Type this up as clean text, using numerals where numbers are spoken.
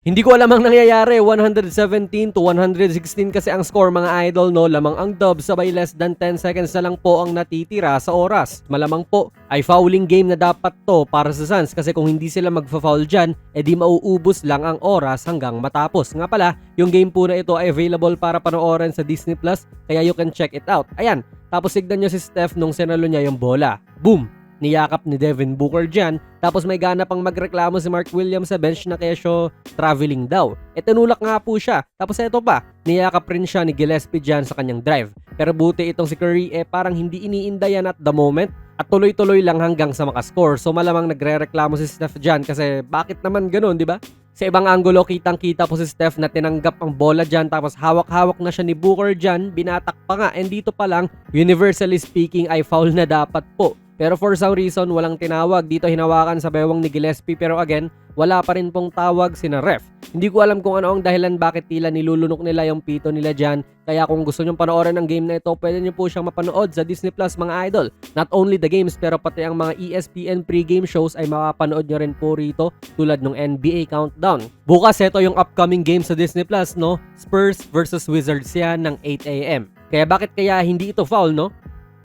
Hindi ko alam ang nangyayari, 117 to 116 kasi ang score mga idol, no? Lamang ang dub, sabay less than 10 seconds na lang po ang natitira sa oras. Malamang po ay fouling game na dapat to para sa Suns kasi kung hindi sila magfa-foul dyan, edi mauubos lang ang oras hanggang matapos. Nga pala, yung game po na ito ay available para panoorin sa Disney Plus, kaya you can check it out. Ayan, tapos sigdan nyo si Steph nung sinalo niya yung bola. Boom! Niyakap ni Devin Booker dyan, tapos may gana pang magreklamo si Mark Williams sa bench na kesyo traveling daw. E tinulak nga po siya, tapos eto pa, niyakap rin siya ni Gillespie dyan sa kanyang drive. Pero buti itong si Curry parang hindi iniindayan at the moment at tuloy-tuloy lang hanggang sa makascore. So malamang nagre-reklamo si Steph dyan kasi bakit naman ganun, di ba? Sa ibang anggulo, kitang-kita po si Steph na tinanggap ang bola dyan tapos hawak-hawak na siya ni Booker dyan, binatak pa nga, and dito pa lang, universally speaking ay foul na dapat po. Pero for some reason, walang tinawag. Dito hinawakan sa bewang ni Gillespie pero again, wala pa rin pong tawag sina ref. Hindi ko alam kung ano ang dahilan bakit tila nilulunok nila yung pito nila dyan. Kaya kung gusto nyong panoorin ang game na ito, pwede nyo po siyang mapanood sa Disney Plus mga idol. Not only the games pero pati ang mga ESPN pre-game shows ay makapanood nyo rin po rito tulad ng NBA Countdown. Bukas ito yung upcoming game sa Disney Plus, no? Spurs versus Wizards yan ng 8 AM. Kaya bakit kaya hindi ito foul, no?